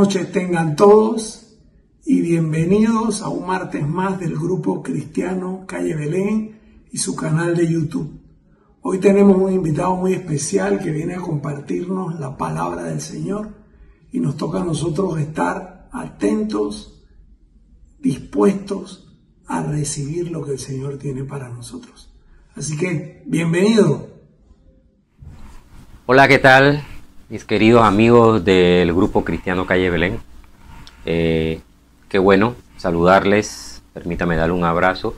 noches tengan todos y bienvenidos a un martes más del Grupo Cristiano Calle Belén y su canal de YouTube. Hoy tenemos un invitado muy especial que viene a compartirnos la palabra del Señor y nos toca a nosotros estar atentos, dispuestos a recibir lo que el Señor tiene para nosotros. Así que, bienvenido. Hola, ¿qué tal? Mis queridos amigos del Grupo Cristiano Calle Belén. Qué bueno saludarles, permítame darle un abrazo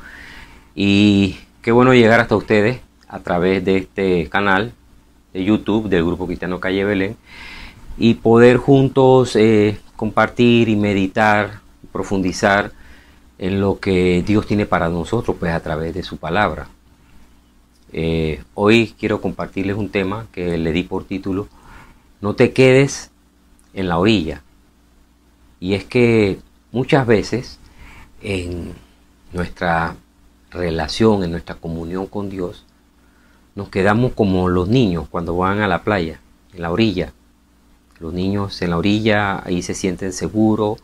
y qué bueno llegar hasta ustedes a través de este canal de YouTube del Grupo Cristiano Calle Belén y poder juntos compartir y meditar, profundizar en lo que Dios tiene para nosotros, pues a través de su palabra. Hoy quiero compartirles un tema que le di por título No te quedes en la orilla. Y es que muchas veces en nuestra relación, en nuestra comunión con Dios, nos quedamos como los niños cuando van a la playa, en la orilla. Los niños en la orilla, ahí se sienten seguros,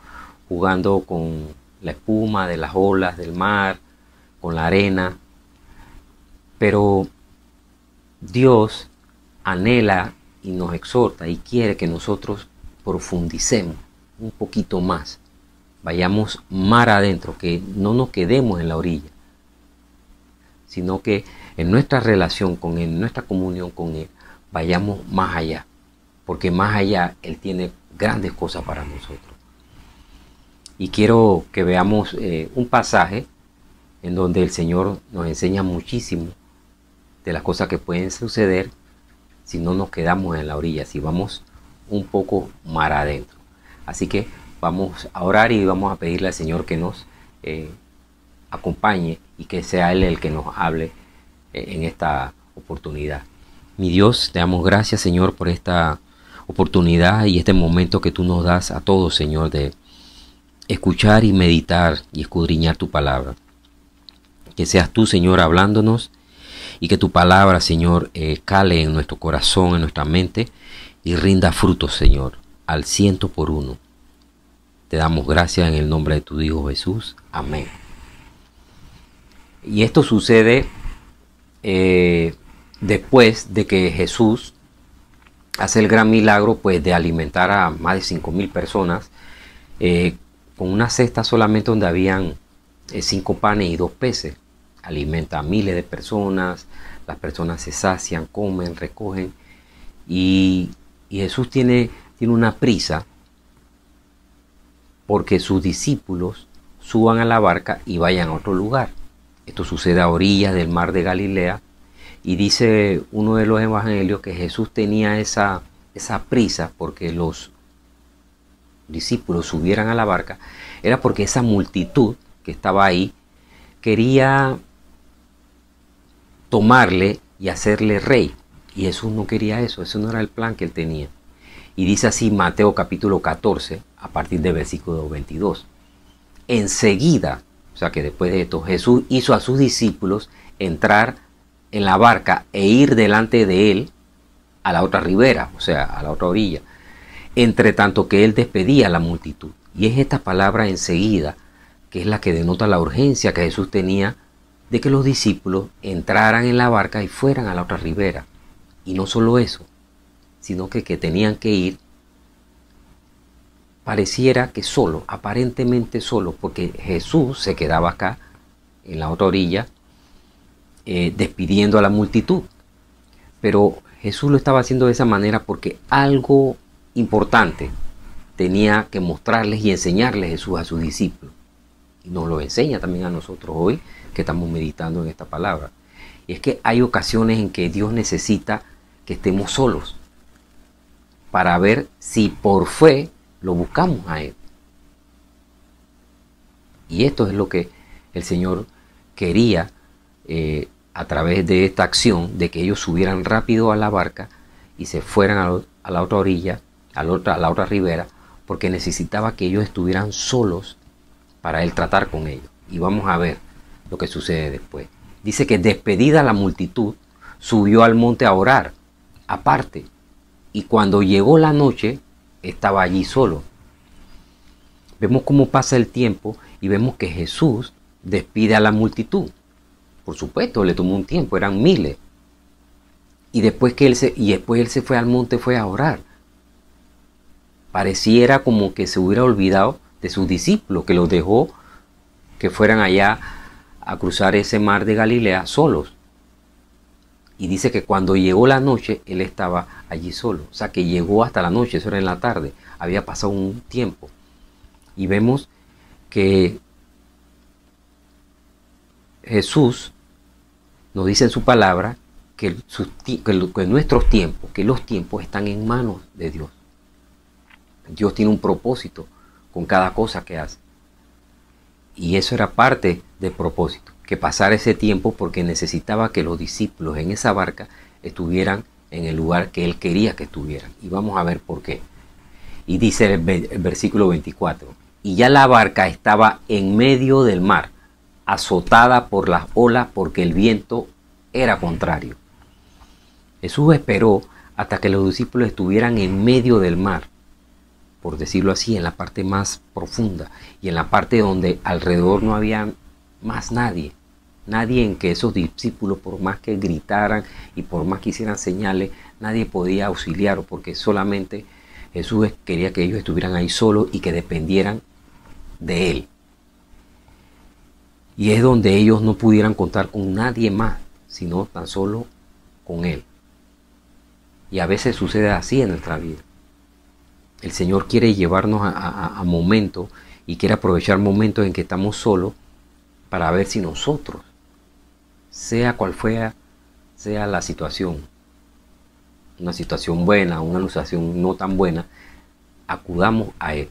jugando con la espuma de las olas del mar, con la arena. Pero Dios anhela y nos exhorta y quiere que nosotros profundicemos un poquito más, vayamos mar adentro, que no nos quedemos en la orilla, sino que en nuestra relación con Él, en nuestra comunión con Él, vayamos más allá, porque más allá Él tiene grandes cosas para nosotros. Y quiero que veamos un pasaje en donde el Señor nos enseña muchísimo de las cosas que pueden suceder si no nos quedamos en la orilla, si vamos un poco mar adentro. Así que vamos a orar y vamos a pedirle al Señor que nos acompañe y que sea Él el que nos hable en esta oportunidad. Mi Dios, te damos gracias, Señor, por esta oportunidad y este momento que tú nos das a todos, Señor, de escuchar y meditar y escudriñar tu palabra. Que seas tú, Señor, hablándonos y que tu palabra, Señor, cale en nuestro corazón, en nuestra mente y rinda frutos, Señor, al 100%. Te damos gracias en el nombre de tu Hijo Jesús. Amén. Y esto sucede después de que Jesús hace el gran milagro, pues, de alimentar a más de 5,000 personas con una cesta solamente donde habían 5 panes y 2 peces. Alimenta a miles de personas, las personas se sacian, comen, recogen y Jesús tiene una prisa porque sus discípulos suban a la barca y vayan a otro lugar. Esto sucede a orillas del mar de Galilea y dice uno de los evangelios que Jesús tenía esa prisa porque los discípulos subieran a la barca, era porque esa multitud que estaba ahí quería tomarle y hacerle rey. Y Jesús no quería eso, no era el plan que él tenía. Y dice así Mateo capítulo 14, a partir del versículo 22. Enseguida, o sea que después de esto, Jesús hizo a sus discípulos entrar en la barca e ir delante de él a la otra ribera, o sea, a la otra orilla, entre tanto que él despedía a la multitud. Y es esta palabra enseguida, que es la que denota la urgencia que Jesús tenía de que los discípulos entraran en la barca y fueran a la otra ribera. Y no solo eso, sino que tenían que ir, pareciera que solo, aparentemente solo, porque Jesús se quedaba acá, en la otra orilla, despidiendo a la multitud. Pero Jesús lo estaba haciendo de esa manera porque algo importante tenía que mostrarles y enseñarles Jesús a sus discípulos. Y nos lo enseña también a nosotros hoy que estamos meditando en esta palabra. Y es que hay ocasiones en que Dios necesita que estemos solos para ver si por fe lo buscamos a Él. Y esto es lo que el Señor quería a través de esta acción, de que ellos subieran rápido a la barca y se fueran a la otra orilla, a la otra ribera, porque necesitaba que ellos estuvieran solos para Él tratar con ellos. Y vamos a ver lo que sucede después. Dice que despedida la multitud, subió al monte a orar, aparte. Y cuando llegó la noche, estaba allí solo. vemos cómo pasa el tiempo y vemos que Jesús despide a la multitud. Por supuesto, le tomó un tiempo, eran miles. Y después él se fue al monte, fue a orar. Pareciera como que se hubiera olvidado de sus discípulos, que los dejó que fueran allá a cruzar ese mar de Galilea solos. Y dice que cuando llegó la noche, él estaba allí solo. O sea, que llegó hasta la noche, eso era en la tarde. Había pasado un tiempo. Y vemos que Jesús nos dice en su palabra que nuestros tiempos, que los tiempos están en manos de Dios. Dios tiene un propósito con cada cosa que hace. Y eso era parte del propósito, que pasara ese tiempo porque necesitaba que los discípulos en esa barca estuvieran en el lugar que Él quería que estuvieran. Y vamos a ver por qué. Y dice el versículo 24, y ya la barca estaba en medio del mar, azotada por las olas porque el viento era contrario. Jesús esperó hasta que los discípulos estuvieran en medio del mar, por decirlo así, en la parte más profunda y en la parte donde alrededor no había más nadie. Nadie en que esos discípulos, por más que gritaran y por más que hicieran señales, nadie podía auxiliar, porque solamente Jesús quería que ellos estuvieran ahí solos y que dependieran de Él. Y es donde ellos no pudieran contar con nadie más, sino tan solo con Él. Y a veces sucede así en nuestra vida. El Señor quiere llevarnos a momentos y quiere aprovechar momentos en que estamos solos para ver si nosotros, sea cual sea la situación, una situación buena, una situación no tan buena, acudamos a Él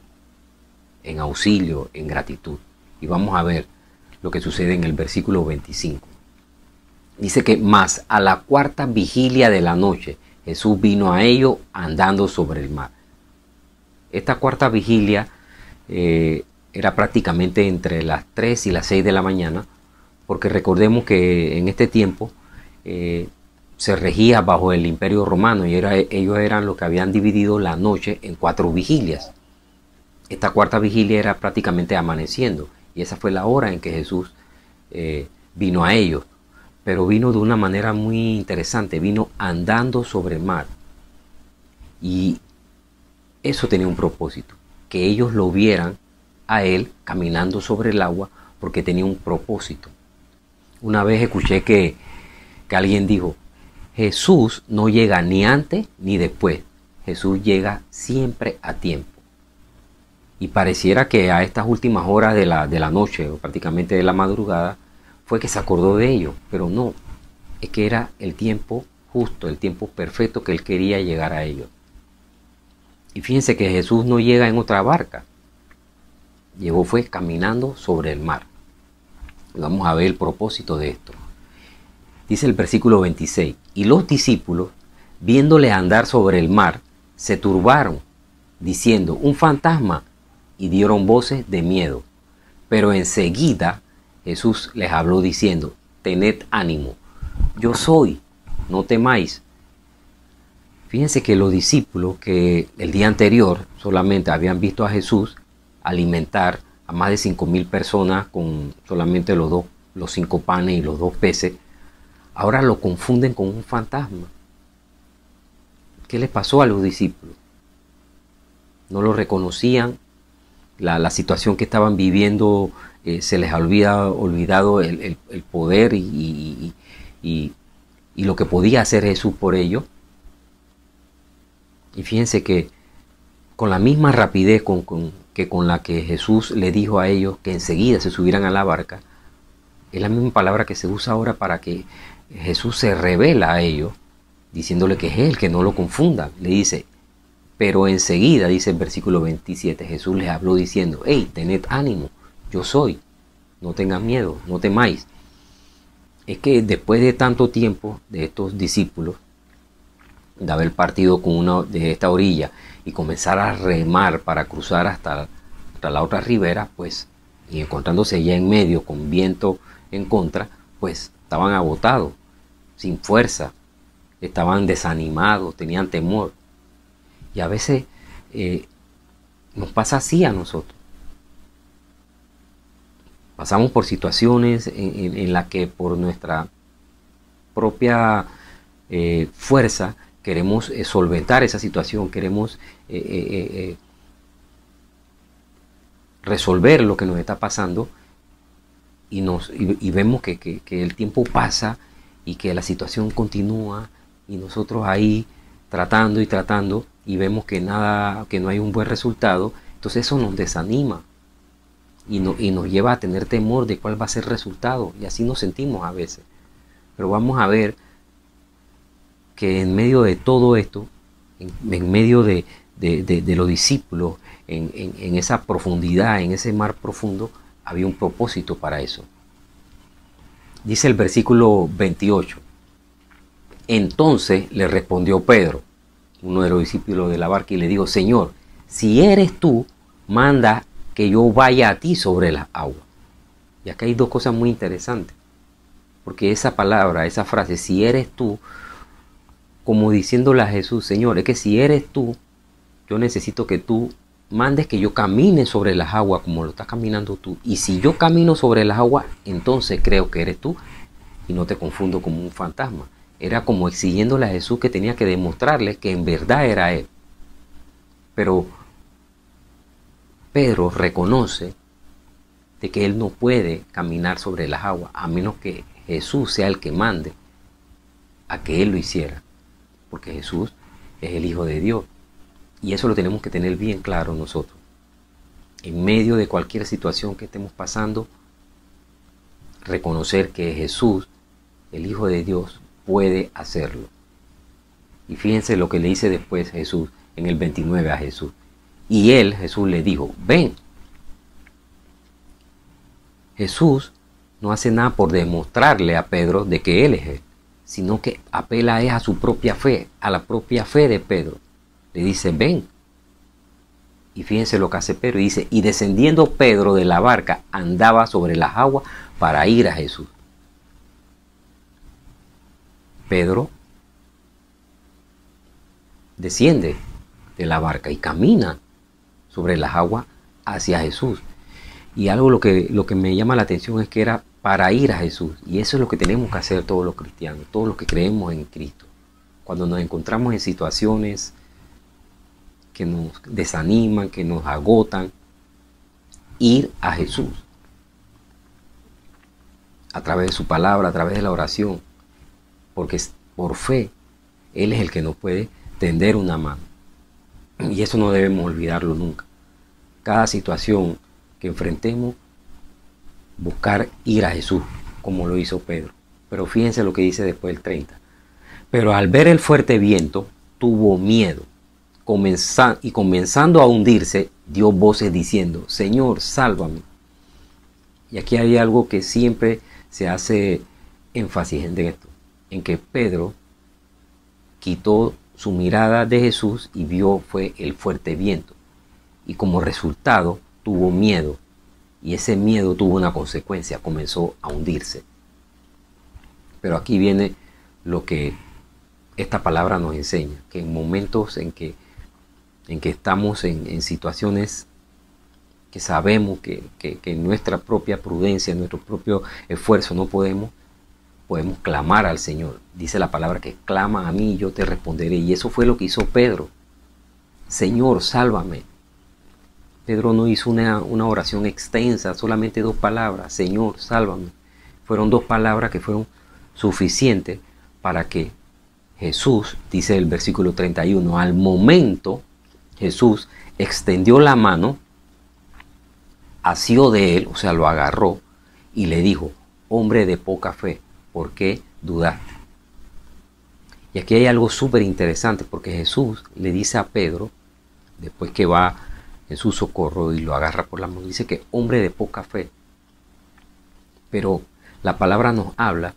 en auxilio, en gratitud. Y vamos a ver lo que sucede en el versículo 25. Dice que más a la cuarta vigilia de la noche, Jesús vino a ellos andando sobre el mar. Esta cuarta vigilia era prácticamente entre las 3 y las 6 de la mañana, porque recordemos que en este tiempo se regía bajo el Imperio Romano y ellos eran los que habían dividido la noche en 4 vigilias. Esta cuarta vigilia era prácticamente amaneciendo y esa fue la hora en que Jesús vino a ellos. Pero vino de una manera muy interesante, vino andando sobre el mar. Y eso tenía un propósito, que ellos lo vieran a Él caminando sobre el agua, porque tenía un propósito. Una vez escuché que alguien dijo, Jesús no llega ni antes ni después, Jesús llega siempre a tiempo. Y pareciera que a estas últimas horas de la noche, o prácticamente de la madrugada, fue que se acordó de ello, pero no, es que era el tiempo justo, el tiempo perfecto que Él quería llegar a ellos. Y fíjense que Jesús no llega en otra barca, fue caminando sobre el mar. Vamos a ver el propósito de esto. Dice el versículo 26, y los discípulos, viéndole andar sobre el mar, se turbaron, diciendo, un fantasma, y dieron voces de miedo. Pero enseguida Jesús les habló diciendo, tened ánimo, yo soy, no temáis. Fíjense que los discípulos que el día anterior solamente habían visto a Jesús alimentar a más de 5.000 personas con solamente los 5 panes y los 2 peces, ahora lo confunden con un fantasma. ¿Qué les pasó a los discípulos? No lo reconocían, la situación que estaban viviendo se les había olvidado el poder y lo que podía hacer Jesús por ellos. Y fíjense que con la misma rapidez con la que Jesús le dijo a ellos que enseguida se subieran a la barca, es la misma palabra que se usa ahora para que Jesús se revela a ellos, diciéndole que es Él, que no lo confundan. Le dice, pero enseguida, dice el versículo 27, Jesús les habló diciendo, hey, tened ánimo, yo soy, no tengan miedo, no temáis. Es que después de tanto tiempo de estos discípulos, de haber partido con uno de esta orilla y comenzar a remar para cruzar hasta la otra ribera, pues, y encontrándose ya en medio con viento en contra, pues estaban agotados, sin fuerza, estaban desanimados, tenían temor. Y a veces nos pasa así a nosotros. Pasamos por situaciones en las que por nuestra propia fuerza queremos solventar esa situación, queremos resolver lo que nos está pasando y vemos que el tiempo pasa y que la situación continúa y nosotros ahí tratando y tratando y vemos que no hay un buen resultado. Entonces eso nos desanima y nos lleva a tener temor de cuál va a ser el resultado, y así nos sentimos a veces. Pero vamos a ver que en medio de todo esto, en medio de los discípulos, en esa profundidad, en ese mar profundo, había un propósito para eso. Dice el versículo 28. Entonces le respondió Pedro, uno de los discípulos de la barca, y le dijo: Señor, si eres tú, manda que yo vaya a ti sobre las aguas. Y acá hay dos cosas muy interesantes, porque esa palabra, esa frase, si eres tú, como diciéndole a Jesús: Señor, es que si eres tú, yo necesito que tú mandes que yo camine sobre las aguas como lo estás caminando tú. Y si yo camino sobre las aguas, entonces creo que eres tú y no te confundo como un fantasma. Era como exigiéndole a Jesús que tenía que demostrarle que en verdad era él. Pero Pedro reconoce de que él no puede caminar sobre las aguas a menos que Jesús sea el que mande a que él lo hiciera, porque Jesús es el Hijo de Dios. Y eso lo tenemos que tener bien claro nosotros. En medio de cualquier situación que estemos pasando, reconocer que Jesús, el Hijo de Dios, puede hacerlo. Y fíjense lo que le dice después Jesús en el 29 a Jesús. Y él, Jesús, le dijo: ven. Jesús no hace nada por demostrarle a Pedro de que él es él, sino que apela a su propia fe, a la propia fe de Pedro. Le dice: ven. Y fíjense lo que hace Pedro. Y dice: y descendiendo Pedro de la barca, andaba sobre las aguas para ir a Jesús. Pedro desciende de la barca y camina sobre las aguas hacia Jesús. Y algo lo que me llama la atención es que era para ir a Jesús. Y eso es lo que tenemos que hacer todos los cristianos, todos los que creemos en Cristo. Cuando nos encontramos en situaciones que nos desaniman, que nos agotan, ir a Jesús a través de su palabra, a través de la oración, porque por fe Él es el que nos puede tender una mano, y eso no debemos olvidarlo nunca. Cada situación que enfrentemos, buscar ir a Jesús, como lo hizo Pedro. Pero fíjense lo que dice después el 30. Pero al ver el fuerte viento, tuvo miedo, y comenzando a hundirse, dio voces diciendo: Señor, sálvame. Y aquí hay algo que siempre se hace énfasis en esto, en que Pedro quitó su mirada de Jesús y vio fue el fuerte viento, y como resultado tuvo miedo, y ese miedo tuvo una consecuencia: comenzó a hundirse. Pero aquí viene lo que esta palabra nos enseña, que en momentos en que estamos en situaciones que sabemos que en nuestra propia prudencia, en nuestro propio esfuerzo no podemos clamar al Señor. Dice la palabra que clama a mí y yo te responderé. Y eso fue lo que hizo Pedro. Señor, sálvame. Pedro no hizo una oración extensa, solamente 2 palabras: Señor, sálvame. Fueron 2 palabras que fueron suficientes para que Jesús, dice el versículo 31, al momento Jesús extendió la mano, asió de él, o sea, lo agarró y le dijo: hombre de poca fe, ¿por qué dudaste? Y aquí hay algo súper interesante, porque Jesús le dice a Pedro, después que va en su socorro y lo agarra por la mano, dice que hombre de poca fe. Pero la palabra nos habla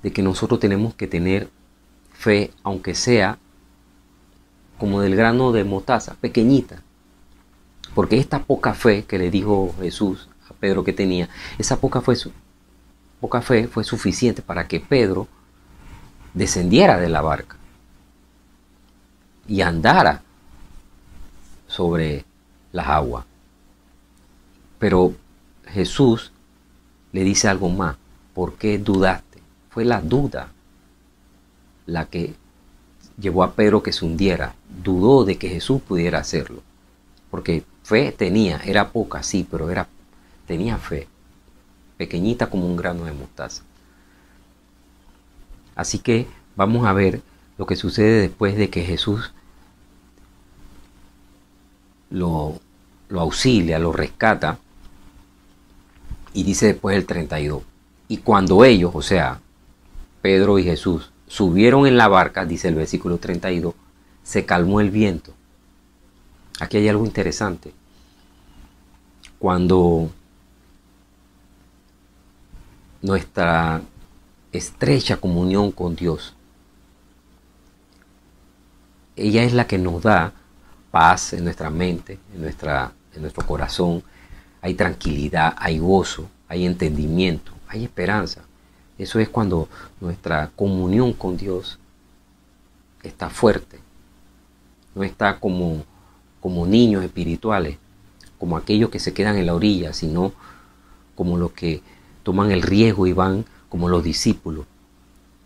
de que nosotros tenemos que tener fe, aunque sea como del grano de mostaza, pequeñita. Porque esta poca fe que le dijo Jesús a Pedro que tenía, esa poca fe fue suficiente para que Pedro descendiera de la barca y andara sobre las aguas. Pero Jesús le dice algo más. ¿Por qué dudaste? Fue la duda la que llevó a Pedro que se hundiera. Dudó de que Jesús pudiera hacerlo. Porque fe tenía, era poca, sí, pero tenía fe. Pequeñita como un grano de mostaza. Así que vamos a ver lo que sucede después de que Jesús lo auxilia, lo rescata. Y dice después el 32. Y cuando ellos, o sea, Pedro y Jesús, subieron en la barca, dice el versículo 32, se calmó el viento. Aquí hay algo interesante. Cuando nuestra estrecha comunión con Dios, ella es la que nos da paz en nuestra mente, en nuestro corazón. Hay tranquilidad, hay gozo, hay entendimiento, hay esperanza. Eso es cuando nuestra comunión con Dios está fuerte. No está como niños espirituales, como aquellos que se quedan en la orilla, sino como los que toman el riesgo y van como los discípulos,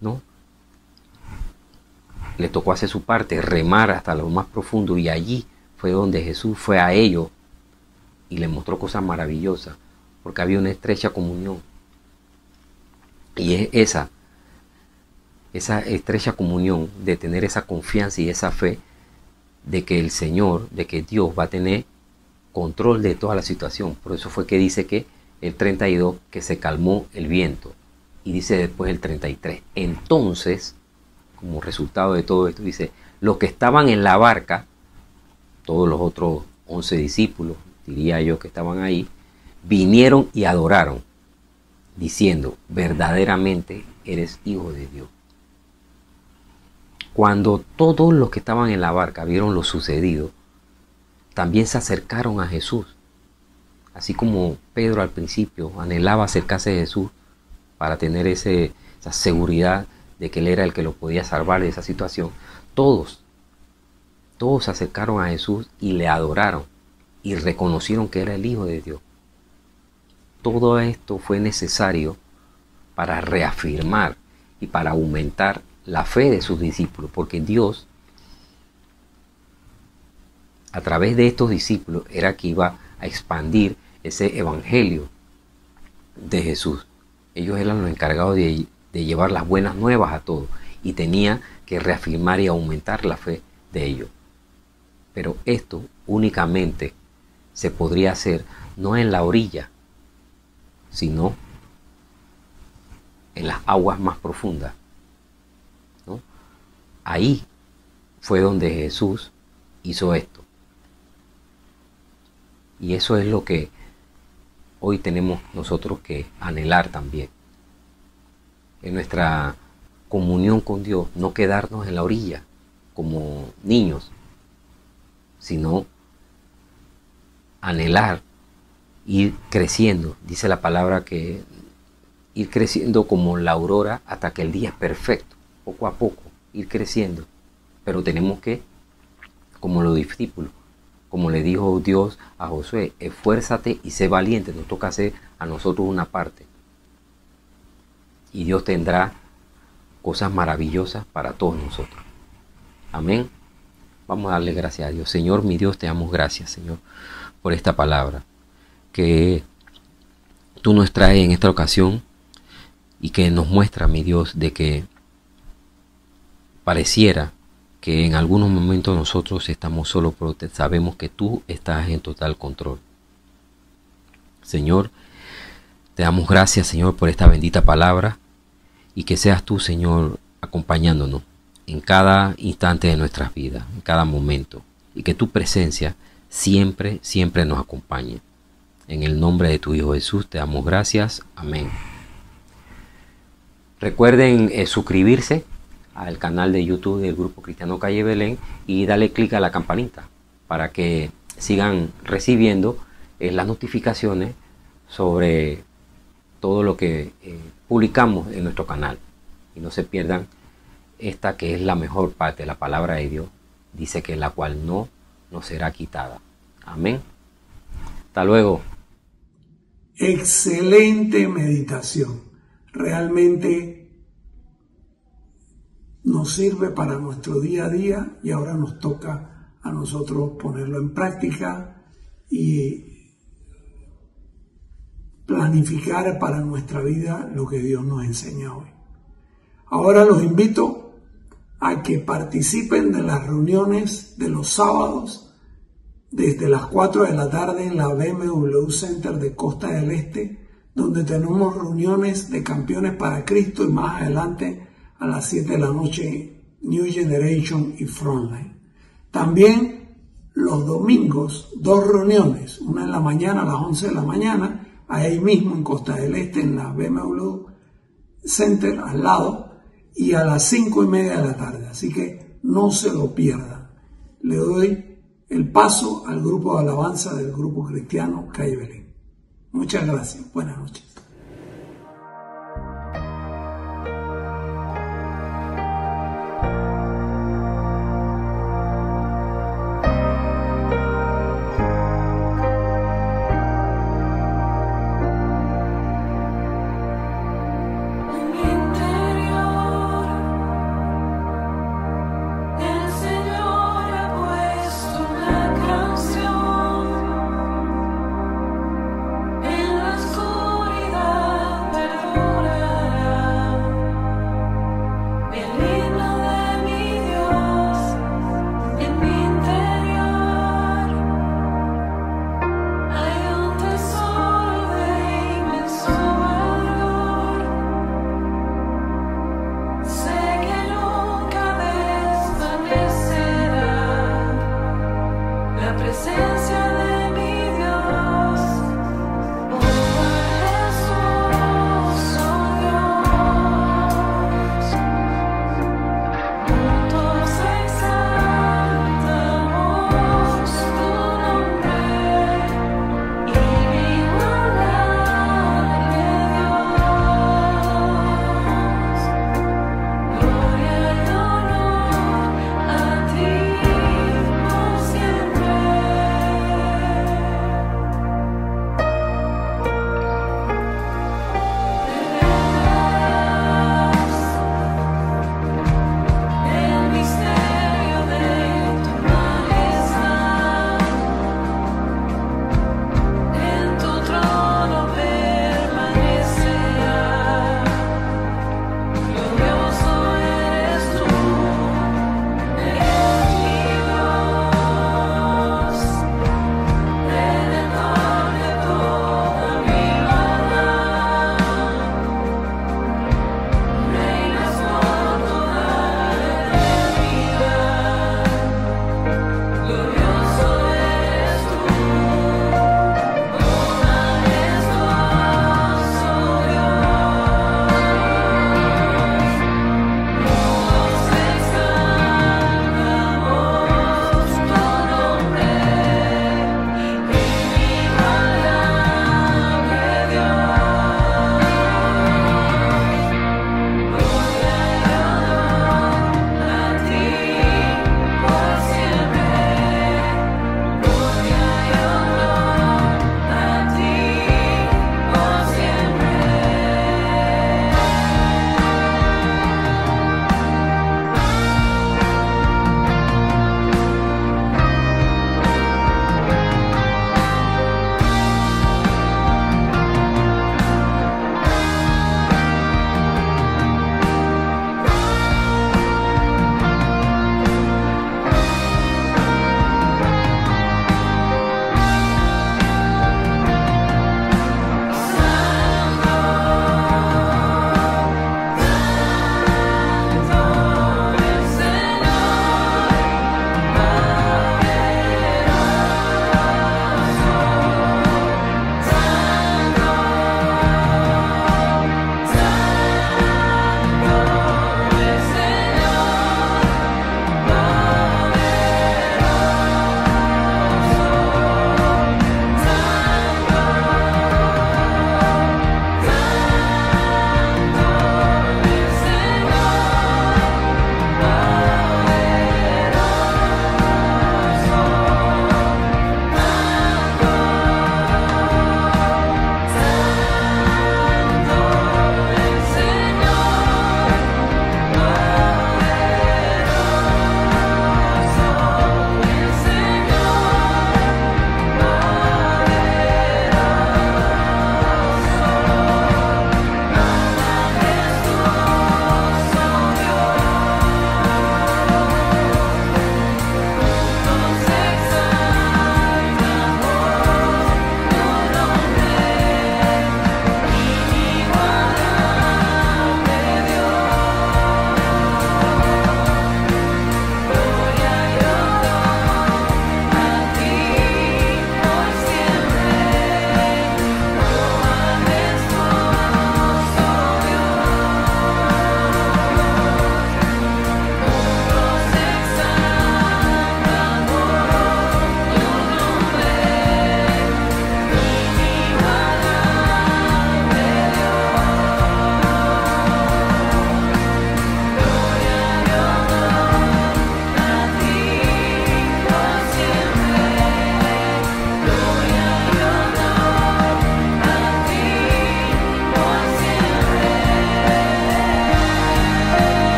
¿no? Le tocó hacer su parte, remar hasta lo más profundo, y allí fue donde Jesús fue a ellos y les mostró cosas maravillosas, porque había una estrecha comunión. Y es esa estrecha comunión de tener esa confianza y esa fe de que el Señor, de que Dios va a tener control de toda la situación. Por eso fue que dice que el 32, que se calmó el viento. Y dice después el 33. Entonces, como resultado de todo esto, dice, los que estaban en la barca, todos los otros 11 discípulos, diría yo, que estaban ahí, vinieron y adoraron, diciendo, verdaderamente eres hijo de Dios. Cuando todos los que estaban en la barca vieron lo sucedido, también se acercaron a Jesús. Así como Pedro al principio anhelaba acercarse a Jesús para tener esa seguridad de que Él era el que lo podía salvar de esa situación, todos se acercaron a Jesús y le adoraron y reconocieron que era el Hijo de Dios. Todo esto fue necesario para reafirmar y para aumentar la fe de sus discípulos, porque Dios, a través de estos discípulos, era que iba a expandir ese evangelio de Jesús. Ellos eran los encargados de llevar las buenas nuevas a todos, y tenía que reafirmar y aumentar la fe de ellos. Pero esto únicamente se podría hacer no en la orilla, sino en las aguas más profundas, ¿no? Ahí fue donde Jesús hizo esto. Y eso es lo que hoy tenemos nosotros que anhelar también. En nuestra comunión con Dios, no quedarnos en la orilla como niños, sino anhelar ir creciendo. Dice la palabra que ir creciendo como la aurora hasta que el día es perfecto, poco a poco, ir creciendo. Pero tenemos que, como los discípulos, como le dijo Dios a Josué, esfuérzate y sé valiente. Nos toca hacer a nosotros una parte. Y Dios tendrá cosas maravillosas para todos nosotros. Amén. Vamos a darle gracias a Dios. Señor, mi Dios, te damos gracias, Señor, por esta palabra que tú nos traes en esta ocasión y que nos muestra, mi Dios, de que pareciera que en algunos momentos nosotros estamos solos, pero sabemos que tú estás en total control. Señor, te damos gracias, Señor, por esta bendita palabra, y que seas tú, Señor, acompañándonos en cada instante de nuestras vidas, en cada momento, y que tu presencia siempre, siempre nos acompañe. En el nombre de tu Hijo Jesús te damos gracias. Amén. Recuerden suscribirse al canal de YouTube del Grupo Cristiano Calle Belén y darle clic a la campanita para que sigan recibiendo las notificaciones sobre todo lo que publicamos en nuestro canal, y no se pierdan esta que es la mejor parte de la palabra de Dios. Dice que la cual no nos será quitada. Amén. Hasta luego. excelente meditación. Realmente nos sirve para nuestro día a día y ahora nos toca a nosotros ponerlo en práctica y planificar para nuestra vida lo que Dios nos enseña hoy. Ahora los invito a que participen de las reuniones de los sábados desde las 4 de la tarde en la BMW Center de Costa del Este, donde tenemos reuniones de campeones para Cristo, y más adelante a las 7 de la noche New Generation y Frontline. También los domingos 2 reuniones, una en la mañana a las 11 de la mañana, ahí mismo en Costa del Este en la BMW Center al lado, y a las 5:30 de la tarde. Así que no se lo pierdan. Le doy el paso al grupo de alabanza del Grupo Cristiano Calle Belén. Muchas gracias. Buenas noches.